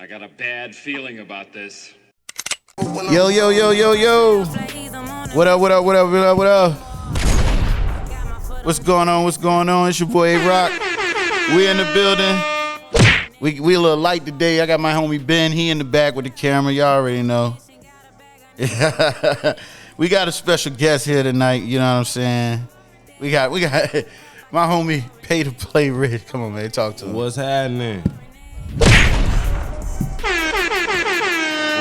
got a bad feeling about this. Yo, yo, yo, yo, yo. What up, what up, what up, what up, what up? What's going on, what's going on? It's your boy A-Rock. We in the building. We a little light today. I got my homie Ben. He in the back with the camera. Y'all already know. We got a special guest here tonight. You know what I'm saying? We got my homie Pay2Play Rixh. Come on, man. Talk to him. What's happening? We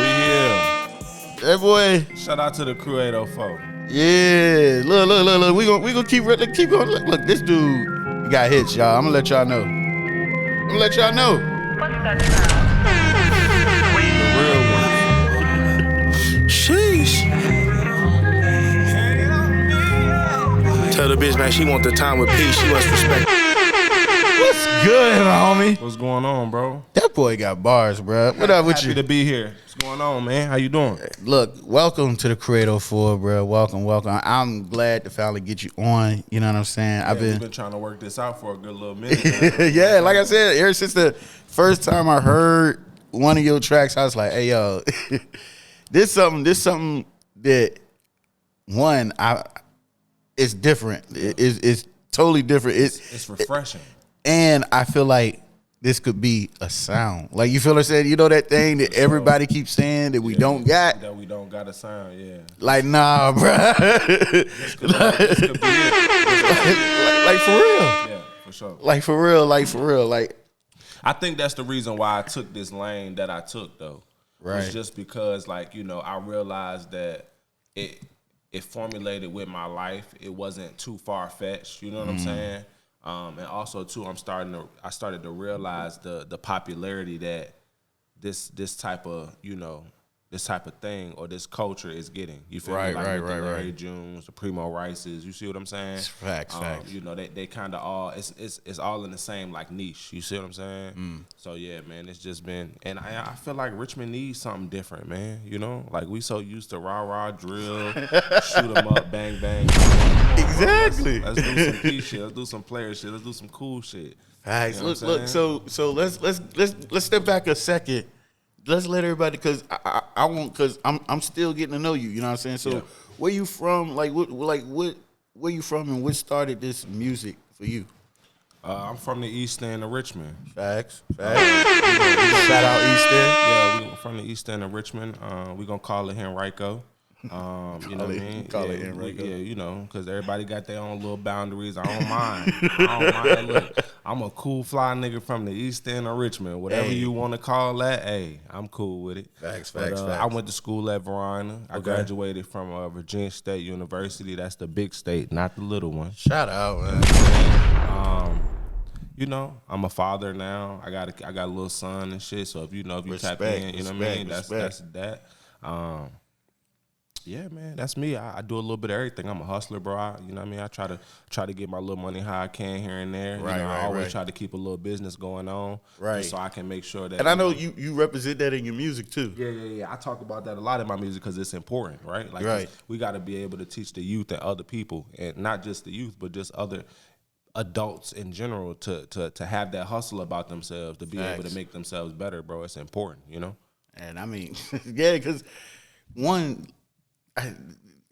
here. Hey, boy. Shout out to the crew 804. Yeah. Look. We gonna keep going. Look, this dude, he got hits, y'all. I'm gonna let y'all know. The real one. Sheesh. Tell the bitch, man, she want the time with peace. She wants respect. What's good, my homie? What's going on, bro? That boy got bars, bro. What up with Happy you? to be here. What's going on, man? How you doing? Look, welcome to the Creator 4, bro. Welcome. I'm glad to finally get you on. You know what I'm saying? Yeah, we've been trying to work this out for a good little minute. Yeah, like I said, ever since the first time I heard one of your tracks, I was like, hey, yo, this something that, one, it's different. It's totally different. It's refreshing. And I feel like this could be a sound. Like, you feel what I'm saying? You know that thing that everybody keeps saying that we don't got? That we don't got a sound, yeah. Like, nah, bro. This could be it. Like, for real. Yeah, for sure. Like, for real. Like, I think that's the reason why I took this lane that I took, though. Right. It's just because, like, you know, I realized that it formulated with my life. It wasn't too far-fetched, you know what I'm saying? And also too, I started to realize the popularity that this type of thing or this culture is getting. You feel me? Like with the Larry Junes, the Primo Rices. You see what I'm saying? Facts. You know, they kind of all it's all in the same like niche. You see what I'm saying? So yeah, man, it's just been, and I feel like Richmond needs something different, man. You know, like we so used to rah drill, shoot 'em up, bang bang. Exactly. Let's do some peace shit. Let's do some player shit. Let's do some cool shit. Facts. You know Look. So let's step back a second. Let's let everybody, cause I won't, cause I'm still getting to know you. You know what I'm saying? So Yeah. where you from? Where you from, and what started this music for you? I'm from the East End of Richmond. Facts. Shout out East End. Yeah, we from the East End of Richmond. We gonna call it Henrico. You know what I mean? Call it Henrico. Yeah, you know, because everybody got their own little boundaries. I don't mind. Look, I'm a cool fly nigga from the East End of Richmond. Whatever you want to call that, hey, I'm cool with it. Facts. I went to school at Verona. I graduated from Virginia State University. That's the big state, not the little one. Shout out, man. You know, I'm a father now. I got a little son and shit. So if you tap in, you know what I mean. That's that. Yeah, man, that's me. I do a little bit of everything. I'm a hustler, bro. You know what I mean? I try to get my little money how I can here and there. I always try to keep a little business going on, so I can make sure that. And I know you represent that in your music too. Yeah. I talk about that a lot in my music because it's important, right? Like, we got to be able to teach the youth and other people, and not just the youth, but just other adults in general to have that hustle about themselves, to be able to make themselves better, bro. It's important, you know. And I mean, yeah, because one.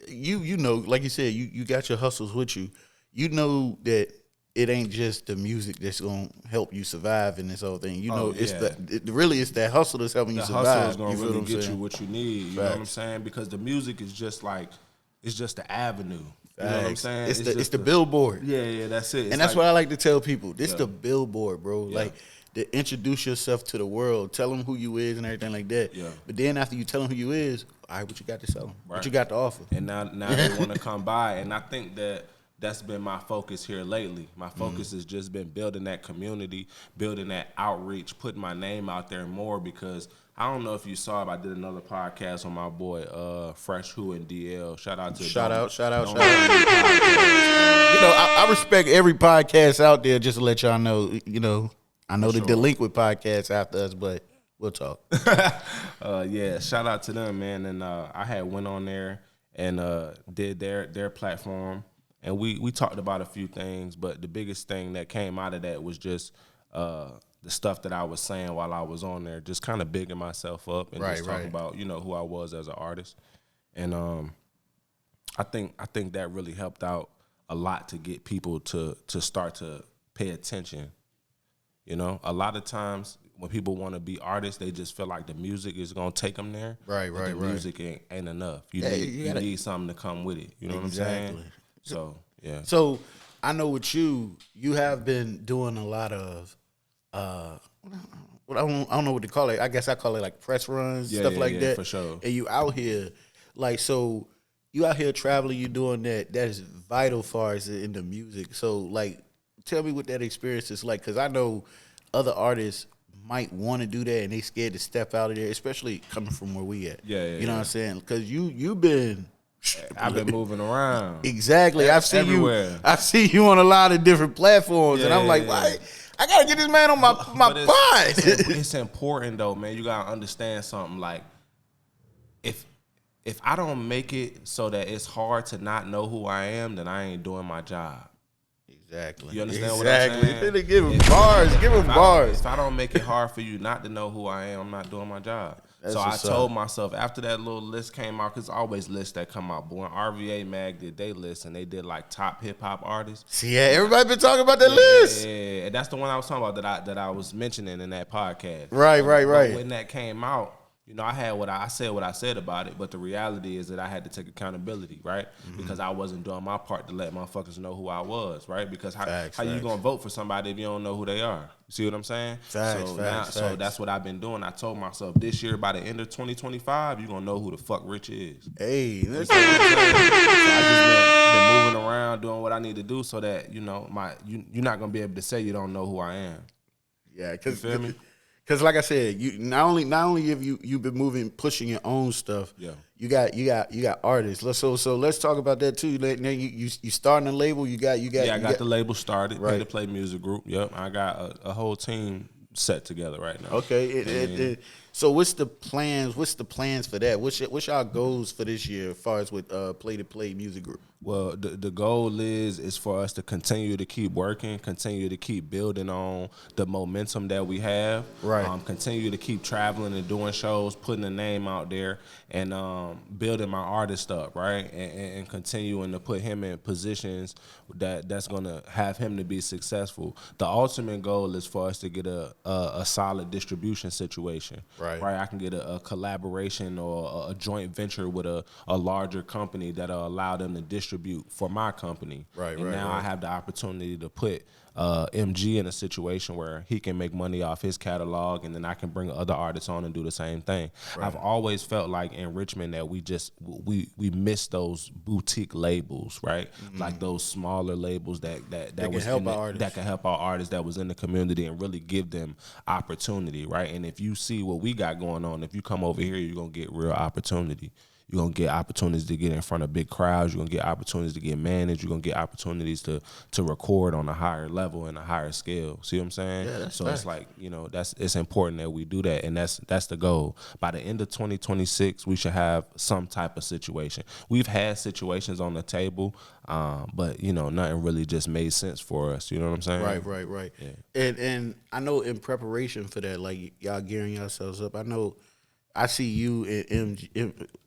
You know, like you said, you got your hustles with you. You know that it ain't just the music that's gonna help you survive in this whole thing. You know, it's that hustle that's helping you survive. The hustle is gonna really get you what you need. You know what I'm saying? Because the music is just like, it's just the avenue. You know what I'm saying? It's the billboard. Yeah, that's it. And that's what I like to tell people. This the billboard, bro. Yeah. Like, to introduce yourself to the world, tell them who you is and everything like that. Yeah. But then after you tell them who you is, all right, what you got to sell them? Right. What you got to offer? And now they want to come by. And I think that's been my focus here lately. My focus has just been building that community, building that outreach, putting my name out there more, because I don't know if you saw it, I did another podcast on my boy Fresh Who and DL. Shout out. You know, I respect every podcast out there, just to let y'all know, you know, I know the delinquent podcasts after us, but we'll talk. Yeah, shout out to them, man. And I had went on there and did their platform, and we talked about a few things, but the biggest thing that came out of that was just the stuff that I was saying while I was on there, just kind of bigging myself up and just talking about, you know, who I was as an artist. And I think that really helped out a lot to get people to start to pay attention. You know, a lot of times when people want to be artists, they just feel like the music is gonna take them there. Right. Music ain't enough. You need something to come with it. You know what I'm saying? So yeah. So I know with you have been doing a lot of I don't know what to call it. I guess I call it like press runs, stuff like that. For sure. And you out here, like, so you out here traveling, you doing that. That is vital far as in the music. So, like, tell me what that experience is like, because I know other artists might want to do that and they scared to step out of there, especially coming from where we at. You know what I'm saying? Because you've been. I've been moving around. Exactly. I've seen everywhere. you. I see you on a lot of different platforms, and I'm like, why? I gotta get this man on my pod. It's important though, man. You gotta understand something. Like, if I don't make it so that it's hard to not know who I am, then I ain't doing my job. Exactly. You understand what I'm saying? Give him bars. Give him bars. If I don't make it hard for you not to know who I am, I'm not doing my job. So I told myself after that little list came out, because always lists that come out. But when RVA Mag did they list and they did like top hip hop artists. See, yeah, everybody been talking about that list. Yeah, and that's the one I was talking about that I was mentioning in that podcast. Right. But when that came out, you know, I said what I said about it, but the reality is that I had to take accountability, right? Because I wasn't doing my part to let motherfuckers know who I was, right? Because how you gonna vote for somebody if you don't know who they are? You see what I'm saying? So that's what I've been doing. I told myself this year by the end of 2025, you're gonna know who the fuck Rich is. Hey, that's so I just been moving around doing what I need to do so that, you know, you're not gonna be able to say you don't know who I am. Yeah, you feel me? Because like I said, you not only have you've been moving, pushing your own stuff. Yeah. You got artists. So let's talk about that too. Now you starting a label. You got. Yeah, I got the label started. Right. Pay2Play Music Group. Yep. I got a whole team set together right now. Okay. So what's the plans? What's the plans for that? What's y'all goals for this year as far as with Pay2Play Music Group? Well, the goal is for us to continue to keep working, continue to keep building on the momentum that we have. Right. Continue to keep traveling and doing shows, putting a name out there, and building my artist up, right? And continuing to put him in positions that's gonna have him to be successful. The ultimate goal is for us to get a solid distribution situation. Right. I can get a collaboration or a joint venture with a larger company that'll allow them to distribute for my company. Right. I have the opportunity to put MG in a situation where he can make money off his catalog, and then I can bring other artists on and do the same thing. Right. I've always felt like in Richmond that we miss those boutique labels, right? Mm-hmm. Like those smaller labels that can help our artists that was in the community and really give them opportunity, right? And if you see what we got going on, if you come over here, you're gonna get real opportunity. You're going to get opportunities to get in front of big crowds. You're going to get opportunities to get managed. You're going to get opportunities to record on a higher level and a higher scale. See what I'm saying? Yeah, so it's like, you know, it's important that we do that, and that's the goal. By the end of 2026, we should have some type of situation. We've had situations on the table, but, you know, nothing really just made sense for us. You know what I'm saying? Right. Yeah. And I know in preparation for that, like, y'all gearing yourselves up, I see you and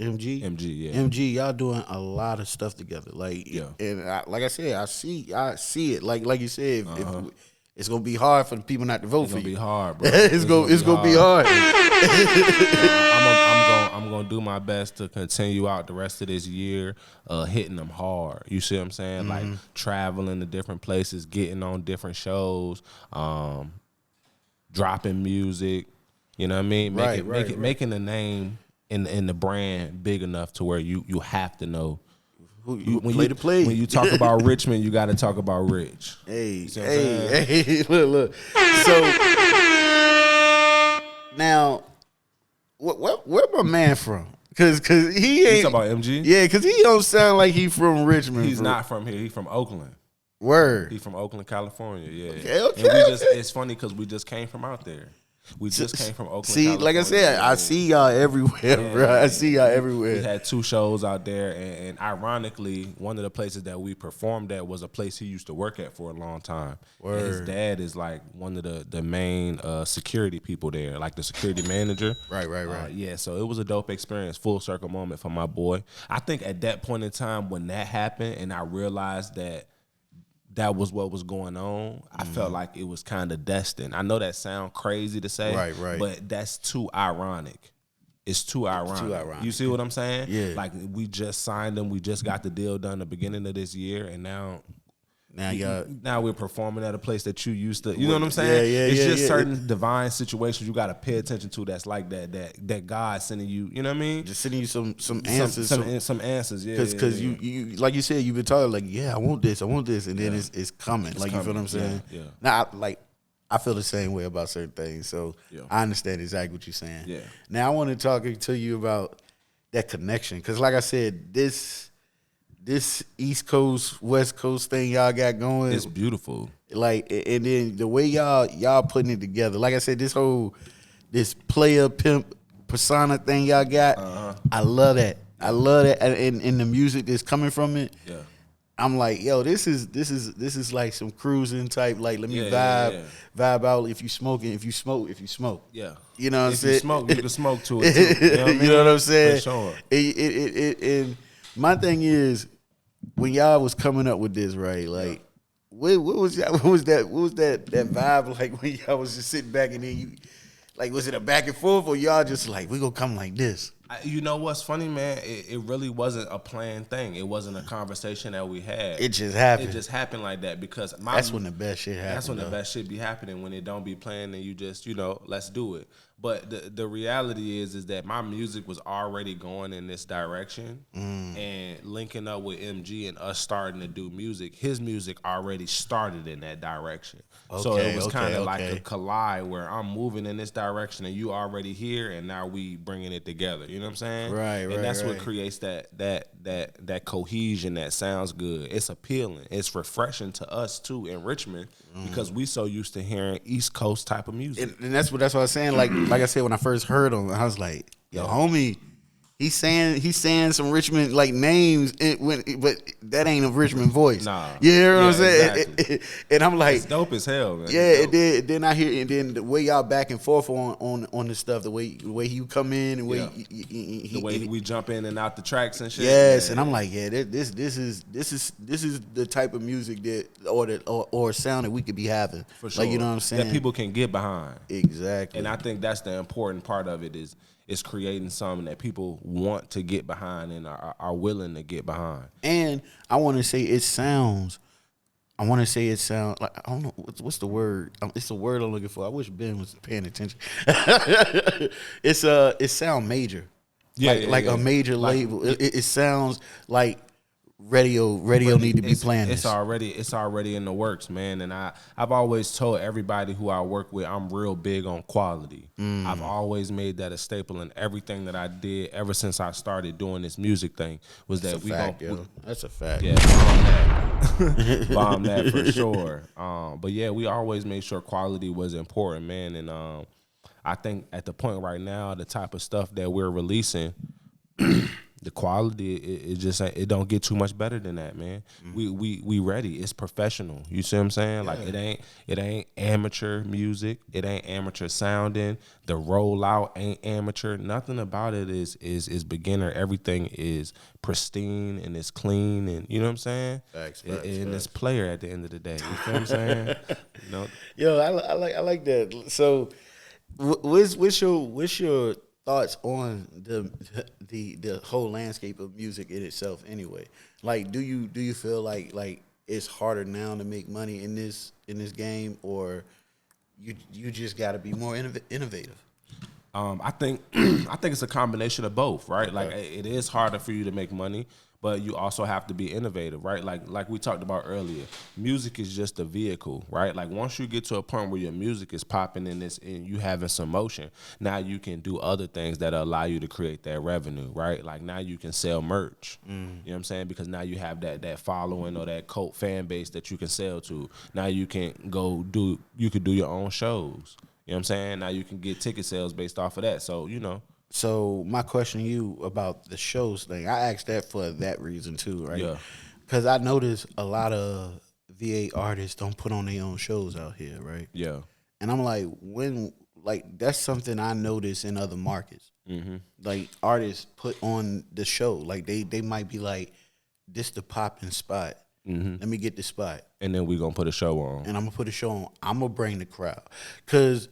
MG, y'all doing a lot of stuff together. Like, and like I said, I see it. Like you said, if it's gonna be hard for the people not to vote for you. It's gonna be hard, bro. it's gonna be hard. I'm gonna do my best to continue out the rest of this year, hitting them hard. You see what I'm saying? Mm-hmm. Like traveling to different places, getting on different shows, dropping music. You know what I mean? Making the name in the brand big enough to where you have to know. When you talk about Richmond, you got to talk about Rich. Hey, look. So now, where my man from? Cause he ain't. You talking about MG? Yeah, cause he don't sound like he from Richmond. He's not from here. He's from Oakland. Word. He's from Oakland, California. Yeah. Okay. And it's funny because we just came from out there. We just came from Oakland. See, like I California. said, I see y'all everywhere, bro. I see y'all We everywhere. had 2 shows out there, and ironically, one of the places that we performed at was a place he used to work at for a long time. And his dad is like one of the main security people there, like the security manager. Right. Yeah, so it was a dope experience, full circle moment for my boy. I think at that point in time when that happened, and I realized that was what was going on, I felt like it was kind of destined. I know that sound crazy to say, Right. but that's too ironic. It's too ironic. You see what I'm saying? Yeah. Like we just signed them, we just got the deal done the beginning of this year, and now we're performing at a place that you used to. You know what I'm saying? Yeah. It's just certain divine situations you got to pay attention to. That's like that God sending you. You know what I mean? Just sending you some answers. Some answers. Yeah. Because you like you said, you've been talking like, yeah, I want this, and then it's coming. Like you feel what I'm saying? Yeah. Now, I feel the same way about certain things, so I understand exactly what you're saying. Yeah. Now I want to talk to you about that connection, because like I said, this East Coast, West Coast thing y'all got going, It's beautiful. Like, and then the way y'all putting it together, like I said, this player pimp persona thing y'all got, I love that. And the music that's coming from it. Yeah. I'm like, yo, this is like some cruising type. Like, let me Yeah. vibe out. If you smoking, if you smoke. Yeah. You know what I'm If saying? you smoke, you can smoke to it too. You know what I mean? You know what I'm saying? For sure. And my thing is, when y'all was coming up with this, right? Like, what was that vibe like when y'all was just sitting back and then you, like, was it a back and forth or y'all just like, we gonna come like this? You know what's funny, man? It really wasn't a planned thing. It wasn't a conversation that we had. It just happened. It just happened like that because that's when the best shit happens. That's when the best shit be happening, when it don't be planned and you just, let's do it. But the reality is that my music was already going in this direction, and linking up with MG and us starting to do music, his music already started in that direction. So it was kind of like a collide where I'm moving in this direction and you already here, and now we bringing it together. You know what I'm saying? Right. And that's what creates that cohesion that sounds good. It's appealing. It's refreshing to us too in Richmond because we so used to hearing East Coast type of music. And that's what I was saying. Like I said, when I first heard him, I was like, yo, homie, he's saying some Richmond like names, but that ain't a Richmond voice. Nah. You hear what I'm saying? Exactly. And I'm like, It's dope as hell, man. yeah. And then I hear, and then the way y'all back and forth on the stuff, the way you come in, and the way we jump in and out the tracks and shit. Yes, and I'm like, yeah, this is the type of music or sound that we could be having. For sure. Like, you know what I'm saying? That people can get behind. Exactly. And I think that's the important part of it is creating something that people want to get behind and are willing to get behind. And I want to say it sounds like, I don't know what's the word. It's the word I'm looking for. I wish Ben was paying attention. It sound major. A major label. It sounds like radio need to be playing this. It's already in the works, man. And I've always told everybody who I work with, I'm real big on quality. I've always made that a staple in everything that I did ever since I started doing this music thing. Was That's a fact. Yeah, bomb that for sure. But yeah, we always made sure quality was important, man. And I think at the point right now, the type of stuff that we're releasing, the quality, it don't get too much better than that, man. We ready. It's professional. You see what I'm saying? Like it ain't amateur music. It ain't amateur sounding. The rollout ain't amateur. Nothing about it is beginner. Everything is pristine and it's clean, and you know what I'm saying? Facts. It's player at the end of the day. You feel what I'm saying? Yo, I like that. So, what's your thoughts on the whole landscape of music in itself anyway? Like, do you feel like it's harder now to make money in this game, or you just got to be more innovative? I think it's a combination of both, right? Like it is harder for you to make money, But you also have to be innovative, right? Like we talked about earlier, music is just a vehicle, right? Like once you get to a point where your music is popping and you having some motion, now you can do other things that allow you to create that revenue, right? Like now you can sell merch, you know what I'm saying? Because now you have that following or that cult fan base that you can sell to. Now you can do your own shows, you know what I'm saying? Now you can get ticket sales based off of that. So, you know. So my question to you about the shows thing, I asked that for that reason too, right? Yeah. Because I noticed a lot of VA artists don't put on their own shows out here, right? Yeah. And I'm like, that's something I notice in other markets. Mm-hmm. Like artists put on the show, like they might be like, this the popping spot. Mm-hmm. Let me get the spot, and then we gonna put a show on. And I'm gonna put a show on. I'm gonna bring the crowd, because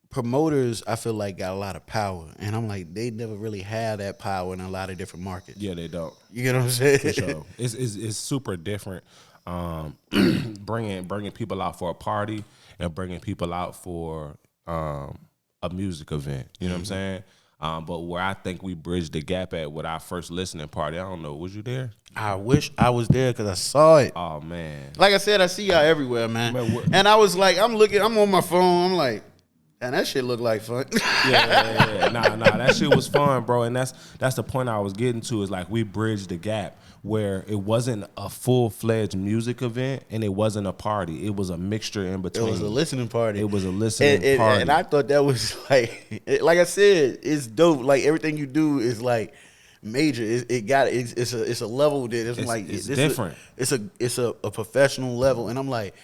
promoters, I feel like, got a lot of power, and I'm like, they never really have that power in a lot of different markets. Yeah, they don't. You get what I'm saying? For sure. It's super different. Bringing people out for a party and bringing people out for a music event. You know what I'm saying? But where I think we bridged the gap at with our first listening party, I don't know, was you there? I wish I was there because I saw it. Oh man! Like I said, I see y'all everywhere, man. And I was like, I'm on my phone. I'm like, and that shit look like fun. Yeah. Nah, that shit was fun, bro. And that's the point I was getting to, is like we bridged the gap where it wasn't a full-fledged music event and it wasn't a party. It was a mixture in between. It was a listening party. It was a listening party. And I thought that was like I said, it's dope. Like everything you do is like major. It's a level that it's different. It's a professional level. And I'm like,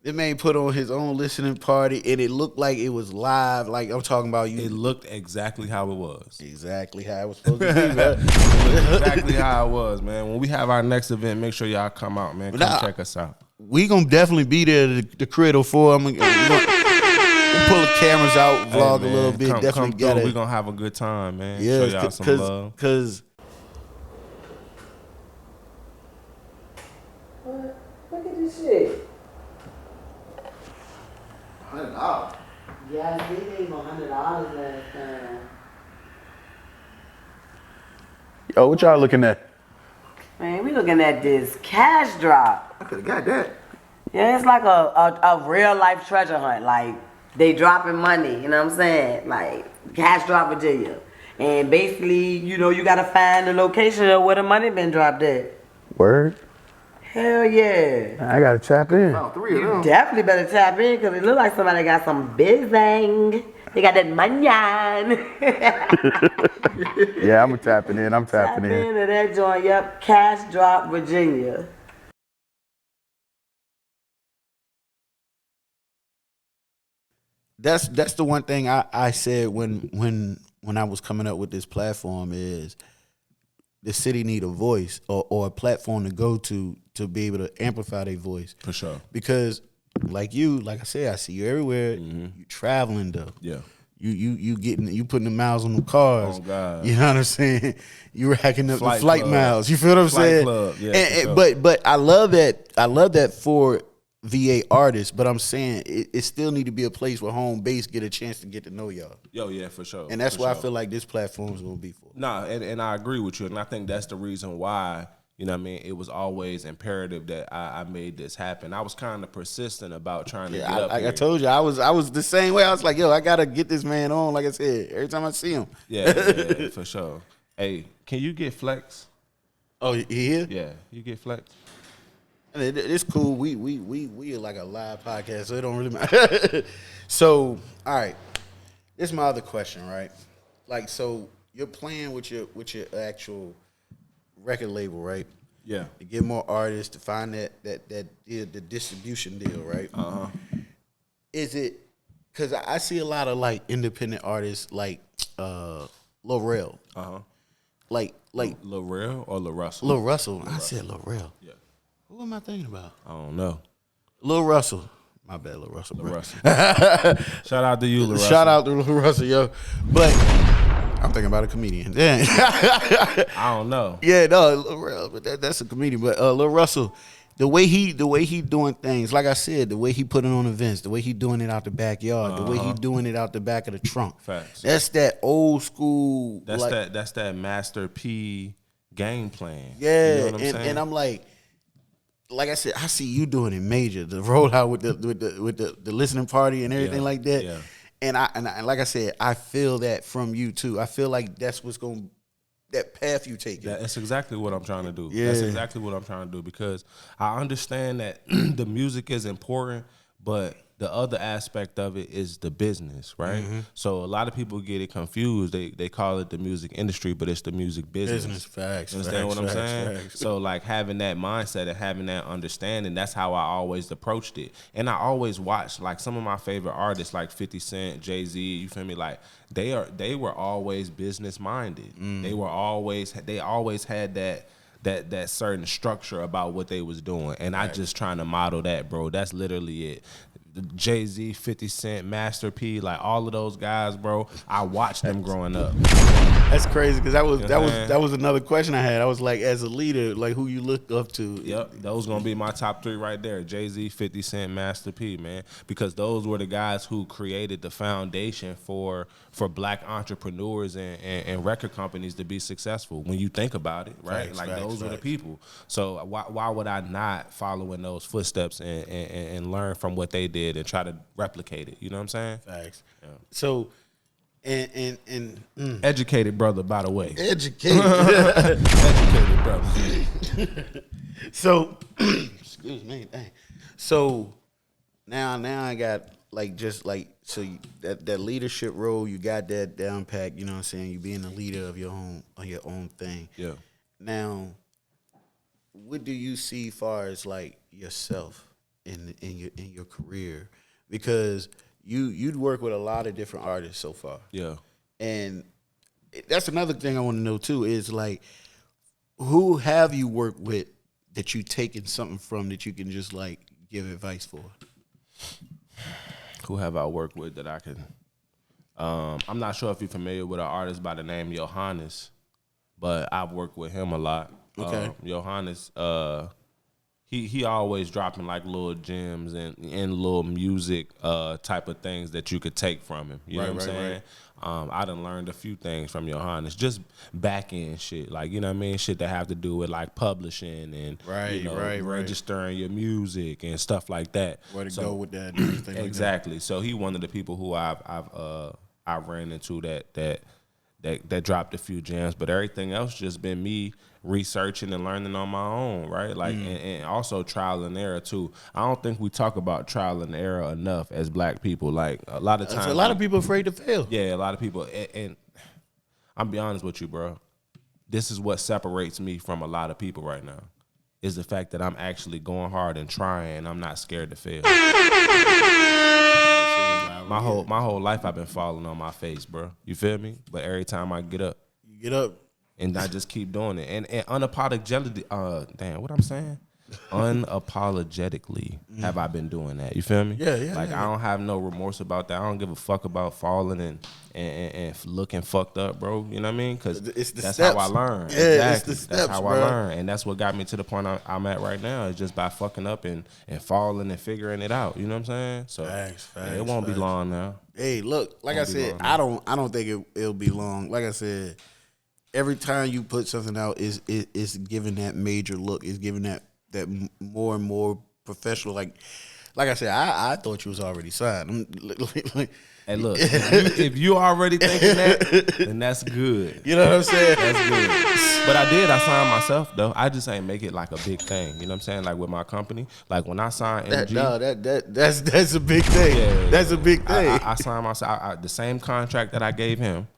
this man put on his own listening party, and it looked like it was live. Like I'm talking about you. It looked exactly how it was. Exactly how it was supposed to be, man. Exactly how it was, man. When we have our next event, make sure y'all come out, man. Come check us out. We gonna definitely be there. The Credo 4. We'll pull the cameras out, vlog a little bit. Definitely got it. We gonna have a good time, man. Yeah, show y'all some love. Cause what? Look at this shit. $100. Yeah, I did gave him $100 last time. Yo, what y'all looking at? Man, we looking at this cash drop. I could have got that. Yeah, it's like a real life treasure hunt. Like they dropping money, you know what I'm saying? Like cash drop Virginia. And basically, you know, you gotta find the location of where the money been dropped at. Word? Hell yeah. I gotta tap in. About 3 of them. Definitely better tap in, because it look like somebody got some bizang. They got that money on. Yeah, I'm tapping in. I'm Tap tapping in. into that joint, yep. Cash drop Virginia. That's the one thing I said when I was coming up with this platform is the city need a voice or a platform to go to be able to amplify their voice. For sure. Because like I said, I see you everywhere. You traveling though. Yeah. You putting the miles on the cars. Oh God. You know what I'm saying? You racking up the flight club. miles. You feel what I'm Flight saying? club. Yeah, for sure. But I love that for VA artists, but I'm saying it still need to be a place where home base get a chance to get to know y'all. Yo, yeah, for sure. And that's for why sure. I feel like this platform is gonna be for. Nah, and I agree with you, and I think that's the reason why, you know what I mean, it was always imperative that I made this happen. I was kind of persistent about trying to get up I here. told you, I was the same way. I was like, yo, I gotta get this man on. Like I said, every time I see him. Yeah, for sure. Hey, can you get Flex? Oh, he here? Yeah, you get Flex? And it's cool. We are like a live podcast, so it don't really matter. So, all right. This is my other question, right? Like, so you're playing with your actual record label, right? Yeah. To get more artists, to find that deal, the distribution deal, right? Uh-huh. Is it because I see a lot of like independent artists like Lil Uh-huh. like Lil Rel or Lil Russell? Lil Russell. I said Lil. Yeah. Who am I thinking about? I don't know. Lil Russell. My bad, Lil Russell. Lil bro. Russell. Shout out to you, Lil Russell. Shout out to Lil Russell, yo. But I'm thinking about a comedian. Damn. I don't know. Yeah, no, Lil Rel, but that's a comedian. But Lil Russell, the way he doing things, like I said, the way he putting on events, the way he doing it out the backyard, the way he doing it out the back of the trunk. Facts. That's that old school. That's that Master P game plan. Yeah, you know what I'm saying? and I'm like I said, I see you doing it major, the rollout with the listening party and everything like that. Yeah. And I like I said, I feel that from you too. I feel like that's what's going that path you take. That's exactly what I'm trying to do. Yeah. That's exactly what I'm trying to do because I understand that the music is important, but the other aspect of it is the business, right? Mm-hmm. So a lot of people get it confused. They call it the music industry, but it's the music business. Business facts. You understand what I'm saying? Facts. So like having that mindset and having that understanding, that's how I always approached it. And I always watched like some of my favorite artists like 50 Cent, Jay-Z, you feel me? Like they were always business minded. They always had that certain structure about what they was doing. And I just trying to model that, bro. That's literally it. Jay-Z, 50 Cent, Master P, like all of those guys, bro. I watched them growing up. That's crazy because that was another question I had. I was like, as a leader, like who you look up to. Yep, those gonna be my top 3 right there. Jay-Z, 50 Cent, Master P, man. Because those were the guys who created the foundation for black entrepreneurs and record companies to be successful. When you think about it, right? Those were the people. So why would I not follow in those footsteps and learn from what they did and try to replicate it? You know what I'm saying? Facts. Yeah. So, and educated brother, by the way. Educated. Educated brother. So, excuse me. Dang. So now I got that leadership role, you got that down pat. You know what I'm saying? You being a leader of your own thing. Yeah. Now, what do you see far as like yourself in your career? Because you'd work with a lot of different artists so far. Yeah. And that's another thing I want to know too is like, who have you worked with that you taken something from that you can just like give advice for? Who have I worked with that I can? I'm not sure if you're familiar with an artist by the name Johannes, but I've worked with him a lot. Okay. Johannes, he always dropping like little gems and little music type of things that you could take from him. You know what I'm saying? Right. I done learned a few things from Johannes, just back end shit, like, you know what I mean, shit that have to do with like publishing and registering your music and stuff like that. Where to go with that? And everything exactly. Like that. So he one of the people who I've ran into that dropped a few gems, but everything else just been me researching and learning on my own, right? Like, and also trial and error too. I don't think we talk about trial and error enough as black people. Like a lot of times, a lot of people afraid to fail. Yeah, a lot of people. And I'll be honest with you, bro. This is what separates me from a lot of people right now, is the fact that I'm actually going hard and trying, and I'm not scared to fail. My whole life I've been falling on my face, bro. You feel me? But every time I get up. You get up. And I just keep doing it. And unapologetically, what I'm saying? Unapologetically have I been doing that. You feel me? Yeah. Like, I don't have no remorse about that. I don't give a fuck about falling and looking fucked up, bro. You know what I mean? Because that's steps. how I learn. Yeah, exactly. it's the steps, that's how bro. I learn. And that's what got me to the point I'm at right now, is just by fucking up and falling and figuring it out. You know what I'm saying? So it won't be long now. Hey, look, like I said, I don't think it'll be long. Like I said, every time you put something out, is giving that major look, is giving that more and more professional. Like I said, I thought you was already signed. Hey, look, if you already thinking that, then that's good. You know what I'm saying? That's good. But I signed myself though. I just ain't make it like a big thing. You know what I'm saying? Like with my company, like when I signed MG, that's a big thing. Yeah, that's a big thing. I signed myself. The same contract that I gave him,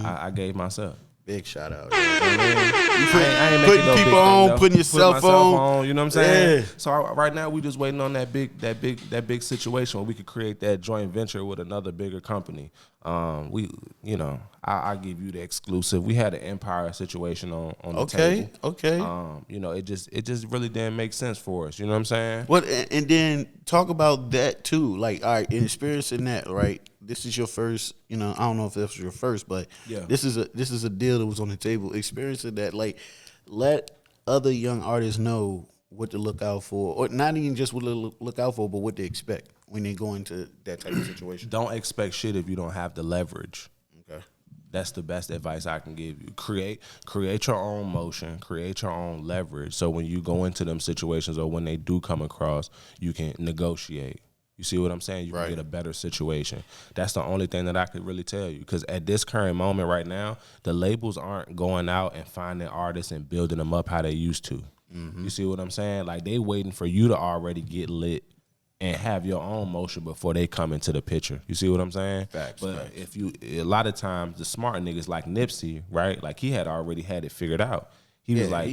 I gave myself. Big shout out. I ain't putting no people big on, thing, putting yourself on. You know what I'm saying? Yeah. So right now we just waiting on that big situation where we could create that joint venture with another bigger company. I give you the exclusive. We had an Empire situation on the table. Okay. It just really didn't make sense for us. You know what I'm saying? What and then talk about that too. Like, all right, in experiencing that, right? This is your first. I don't know if this was your first, but yeah. This is a deal that was on the table. Experiencing that, like, let other young artists know what to look out for, or not even just what to look out for, but what to expect when they go into that type of situation. Don't expect shit if you don't have the leverage. Okay. That's the best advice I can give you. Create your own motion, create your own leverage. So when you go into them situations or when they do come across, you can negotiate. You see what I'm saying? You can get a better situation. That's the only thing that I could really tell you. Because at this current moment right now, the labels aren't going out and finding artists and building them up how they used to. Mm-hmm. You see what I'm saying? Like, they waiting for you to already get lit and have your own motion before they come into the picture. You see what I'm saying? Facts. But if you, a lot of times the smart niggas like Nipsey, right? Like, he had already had it figured out. He was like,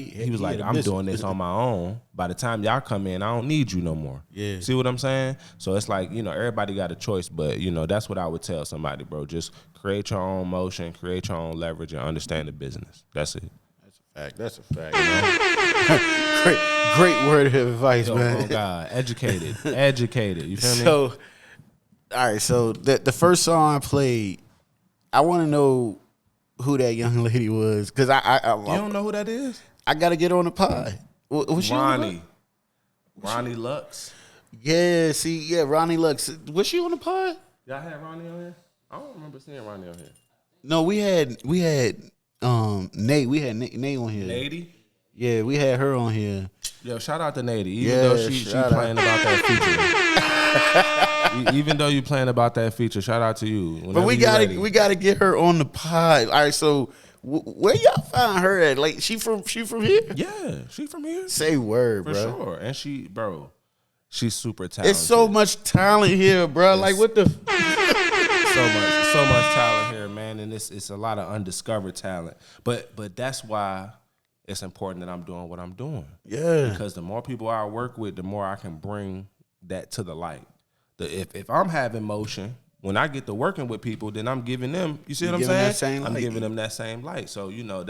I'm doing this on my own. By the time y'all come in, I don't need you no more. Yeah. See what I'm saying? So it's like, you know, everybody got a choice, but, you know, that's what I would tell somebody, bro. Just create your own motion, create your own leverage, and understand the business. That's it. That's a fact. Great word of advice, man. Oh God, educated. You feel me? So, all right. So the first song I played, I want to know who that young lady was, because I you don't know who that is? I got to get on the pod. Was she Ronnie Lux. Yeah. See, yeah, Ronnie Lux. Was she on the pod? Y'all had Ronnie on here? I don't remember seeing Ronnie on here. No, we had Nate. We had Nate on here. Nady? Yeah, we had her on here. Yo, shout out to Nady. Even though she playing about that feature. Even though you playing about that feature, shout out to you. But we gotta get her on the pod. All right, so where y'all find her at? Like, she from here? Yeah, she from here. Say word, for bro. Sure. And she's super talented. It's so much talent here, bro. Like, what the? so much talent here, man, and it's a lot of undiscovered talent. But that's why it's important that I'm doing what I'm doing. Yeah. Because the more people I work with, the more I can bring that to the light. If I'm having motion, when I get to working with people, then I'm giving them, you see what I'm saying? I'm giving them that same light. So, you know,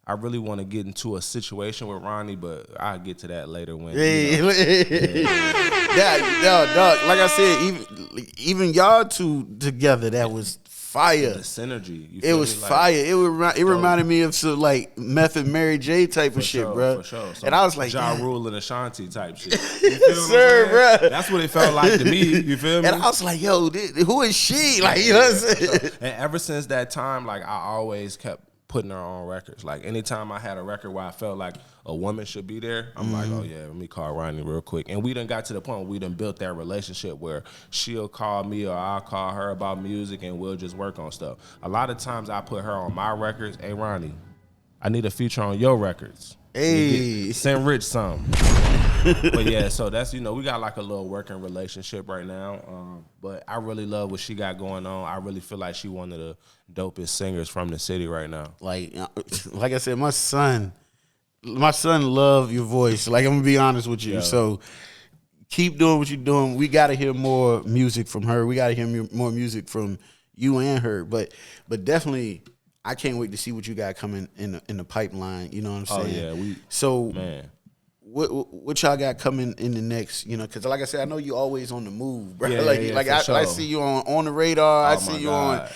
I really want to get into a situation with Ronnie, but I'll get to that later when. Yeah, dog. Like I said, even y'all two together, that was fire. The synergy. It was fire. It reminded me of some like Meth and Mary J type of shit, bro. For sure. And I was like, Ja Rule and Ashanti type shit. Sir, bro. That's what it felt like to me. You feel me? And I was like, yo, who is she? Like, you know what I'm saying? And ever since that time, like, I always kept putting her on records. Like, anytime I had a record where I felt like a woman should be there, I'm like, oh yeah, let me call Ronnie real quick. And we done got to the point where we done built that relationship where she'll call me or I'll call her about music and we'll just work on stuff. A lot of times I put her on my records. Hey, Ronnie, I need a feature on your records. Hey, send Rich some. But yeah, so that's, you know, we got like a little working relationship right now. But I really love what she got going on. I really feel like she one of the dopest singers from the city right now. Like I said, my son love your voice. Like, I'm gonna be honest with you. Yeah. So keep doing what you're doing. We gotta hear more music from her. We gotta hear more music from you and her. But definitely, I can't wait to see what you got coming in the pipeline. You know what I'm saying? Oh yeah, man. What y'all got coming in the next, you know, because like I said, I know you always on the move, bro. Yeah, I see you on the radar. I see you on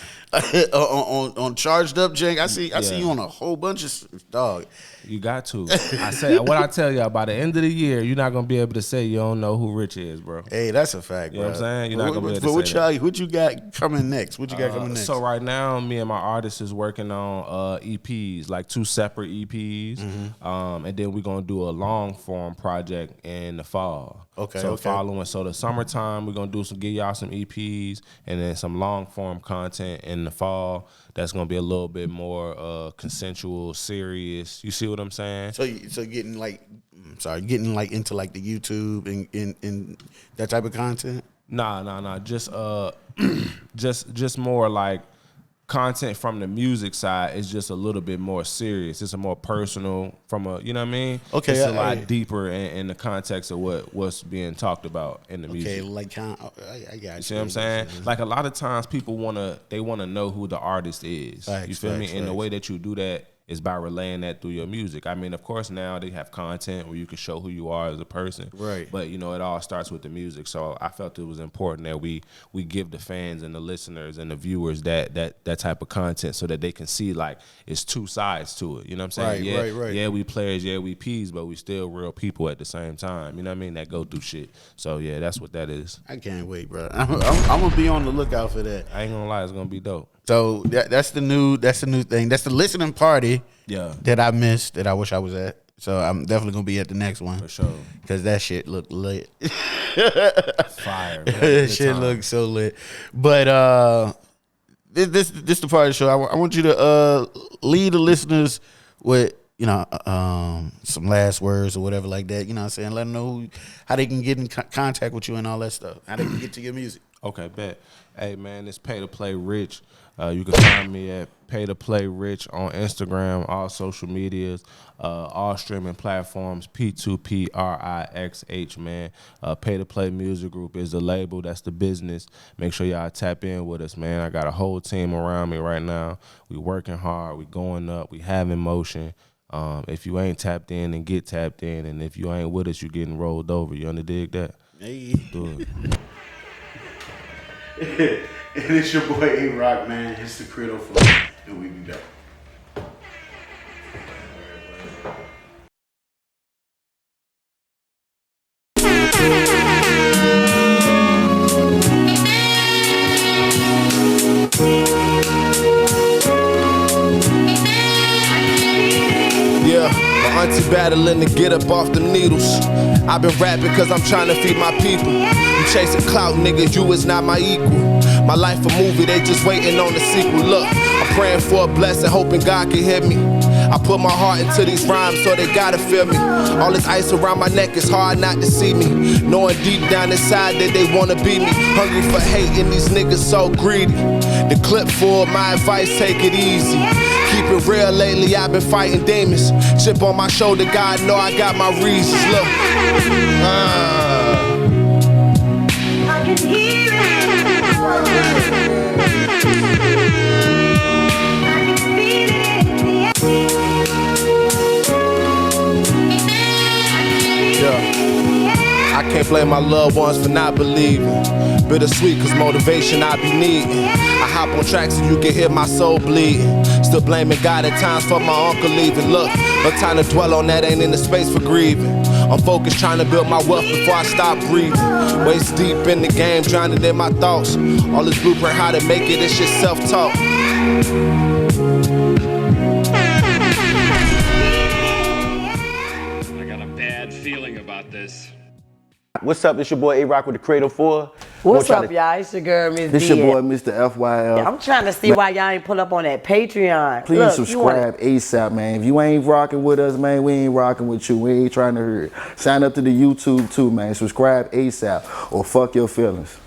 Charged Up, Jank. I see you on a whole bunch of dog. You got to. I say what I tell y'all, by the end of the year, you're not gonna be able to say you don't know who Rich is, bro. Hey, that's a fact, bro. You know what I'm saying? You're not gonna be able to say that. What you got coming next? What you got coming next? So right now, me and my artist is working on EPs, like 2 separate EPs, and then we're gonna do a long form project in the fall. Okay. So the summertime, we're gonna give y'all some EPs and then some long form content in the fall. That's gonna be a little bit more consensual, serious. You see what I'm saying? So getting like into like the YouTube and that type of content? Nah. Just more like content from the music side is just a little bit more serious. It's a more personal you know what I mean? Okay. It's a lot deeper in the context of what's being talked about in the music. Okay, like I got you. You see what I'm saying? Like, a lot of times people wanna know who the artist is. Facts, you feel me? Facts. And the way that you do that is by relaying that through your music. I mean, of course, now they have content where you can show who you are as a person. Right. But, you know, it all starts with the music. So I felt it was important that we give the fans and the listeners and the viewers that type of content so that they can see, like, it's 2 sides to it. You know what I'm saying? Right. Yeah, we players, yeah, we P's, but we still real people at the same time. You know what I mean? That go through shit. So, yeah, that's what that is. I can't wait, bro. I'm going to be on the lookout for that. I ain't going to lie, it's going to be dope. So that's the new thing. That's the listening party that I missed that I wish I was at. So I'm definitely gonna be at the next one For sure. Cause that shit looked lit. Fire. That shit looked so lit. But this the part of the show. I want you to lead the listeners with some last words or whatever like that. You know what I'm saying? Let them know how they can get in contact with you and all that stuff. How they can get to your music. Okay, bet. Hey man, it's Pay2Play Rixh. You can find me at Pay2Play Rixh on Instagram, all social medias, all streaming platforms. P2P Rixh, man. Pay2Play Music Group is the label. That's the business. Make sure y'all tap in with us, man. I got a whole team around me right now. We working hard. We going up. We having motion. If you ain't tapped in, then get tapped in. And if you ain't with us, you getting rolled over. You underdig that? Hey. Do And it. it's your boy A-Rock, man. It's the Credo for and we be back. Yeah, my auntie battling to get up off the needles. I've been rapping cause I'm trying to feed my people. You chasing clout, nigga, you is not my equal. My life a movie, they just waiting on the sequel. Look, I'm praying for a blessing, hoping God can hear me. I put my heart into these rhymes, so they gotta feel me. All this ice around my neck, it's hard not to see me. Knowing deep down inside that they wanna be me. Hungry for hate and these niggas so greedy. The clip full, my advice, take it easy. Keep it real, lately I've been fighting demons. Chip on my shoulder, God know I got my reasons. Look, I can hear it. I can feel it in the yeah. I can't blame my loved ones for not believing. Bittersweet cause motivation I be needing. I hop on tracks so you can hear my soul bleeding. Still blaming God at times for my uncle leaving. Look, no time to dwell on that, ain't in the space for grieving. I'm focused trying to build my wealth before I stop breathing. Waist deep in the game, drowning in my thoughts. All this blueprint how to make it, it's just self-talk. I got a bad feeling about this. What's up? It's your boy A-Rock with the Credo 4. What's up, y'all? It's your girl, Miss This D. your boy, Mr. FYL. I'm trying to see why y'all ain't pull up on that Patreon. Please Look, subscribe ASAP, man. If you ain't rocking with us, man, we ain't rocking with you. We ain't trying to hear it. Sign up to the YouTube too, man. Subscribe ASAP or fuck your feelings.